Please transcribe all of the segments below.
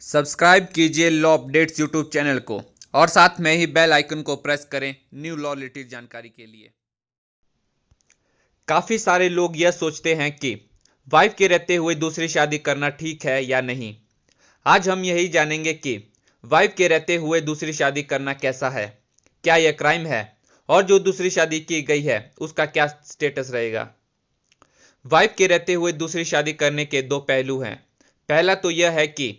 Subscribe कीजिए law updates YouTube channel को और साथ में ही बेल आइकन को प्रेस करें न्यू लॉ रिलेटेड जानकारी के लिए। काफी सारे लोग यह सोचते हैं कि वाइफ के रहते हुए दूसरी शादी करना ठीक है या नहीं। आज हम यही जानेंगे कि वाइफ के रहते हुए दूसरी शादी करना कैसा है, क्या यह क्राइम है और जो दूसरी शादी की गई है उसका क्या स्टेटस रहेगा। वाइफ के रहते हुए दूसरी शादी करने के दो पहलू हैं। पहला तो यह है कि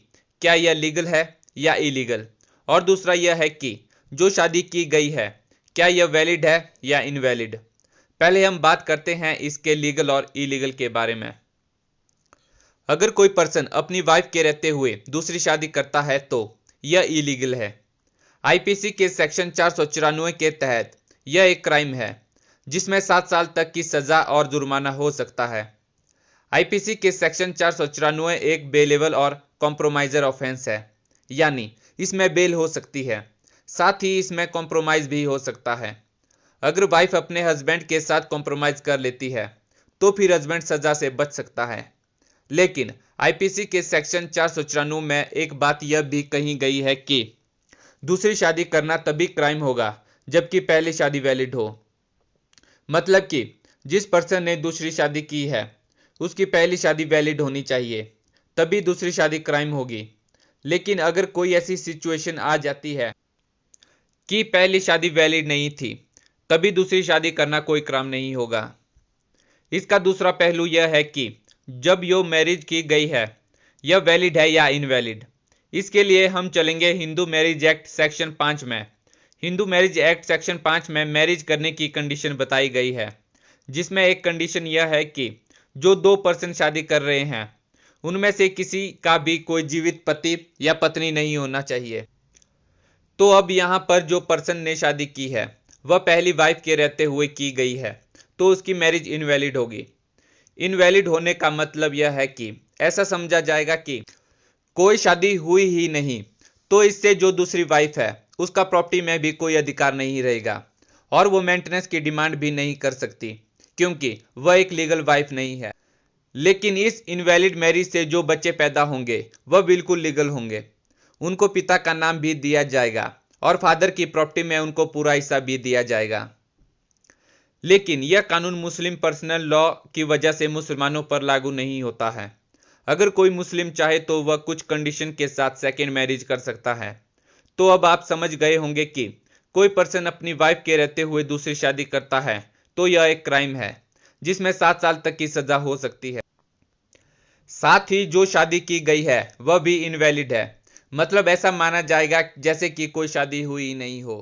क्या यह लीगल है या इलीगल, और दूसरा यह है कि जो शादी की गई है क्या यह वैलिड है या इनवैलिड। पहले हम बात करते हैं इसके लीगल और इलीगल के बारे में। अगर कोई पर्सन अपनी वाइफ के रहते हुए दूसरी शादी करता है तो यह इलीगल है। आईपीसी के सेक्शन 494 के तहत यह एक क्राइम है जिसमें 7 साल तक की सजा और जुर्माना हो सकता है। आईपीसी के सेक्शन 494 एक बेलेबल और कॉम्प्रोमाइजर ऑफेंस है, यानी इसमें बेल हो सकती है, साथ ही इसमें कॉम्प्रोमाइज भी हो सकता है। अगर वाइफ अपने हस्बैंड के साथ कॉम्प्रोमाइज कर लेती है तो फिर हस्बैंड सजा से बच सकता है। लेकिन आईपीसी के सेक्शन 494 में एक बात यह भी कही गई है कि दूसरी शादी करना तभी क्राइम होगा जबकि पहली शादी वैलिड हो। मतलब कि जिस पर्सन ने दूसरी शादी की है उसकी पहली शादी वैलिड होनी चाहिए, तभी दूसरी शादी क्राइम होगी। लेकिन अगर कोई ऐसी सिचुएशन आ जाती है कि पहली शादी वैलिड नहीं थी, तभी दूसरी शादी करना कोई क्राइम नहीं होगा। इसका दूसरा पहलू यह है कि जब यो मैरिज की गई है यह वैलिड है या इनवैलिड। इसके लिए हम चलेंगे हिंदू मैरिज एक्ट सेक्शन 5 में। हिंदू मैरिज एक्ट सेक्शन 5 में मैरिज करने की कंडीशन बताई गई है, जिसमें एक कंडीशन यह है कि जो दो पर्सन शादी कर रहे हैं उनमें से किसी का भी कोई जीवित पति या पत्नी नहीं होना चाहिए। तो अब यहां पर जो पर्सन ने शादी की है वह पहली वाइफ के रहते हुए की गई है, तो उसकी मैरिज इनवैलिड होगी। इनवैलिड होने का मतलब यह है कि ऐसा समझा जाएगा कि कोई शादी हुई ही नहीं, तो इससे जो दूसरी वाइफ है उसका प्रॉपर्टी में भी कोई अधिकार नहीं रहेगा और वो मेंटेनेंस की डिमांड भी नहीं कर सकती क्योंकि वह एक लीगल वाइफ नहीं है। लेकिन इस इनवैलिड मैरिज से जो बच्चे पैदा होंगे वह बिल्कुल लीगल होंगे। उनको पिता का नाम भी दिया जाएगा और फादर की प्रॉपर्टी में उनको पूरा हिस्सा भी दिया जाएगा। लेकिन यह कानून मुस्लिम पर्सनल लॉ की वजह से मुसलमानों पर लागू नहीं होता है। अगर कोई मुस्लिम चाहे तो वह कुछ कंडीशन के साथ सेकेंड मैरिज कर सकता है। तो अब आप समझ गए होंगे कि कोई पर्सन अपनी वाइफ के रहते हुए दूसरी शादी करता है तो यह एक क्राइम है जिसमें 7 साल तक की सजा हो सकती है। साथ ही जो शादी की गई है वह भी इनवैलिड है, मतलब ऐसा माना जाएगा जैसे कि कोई शादी हुई नहीं हो।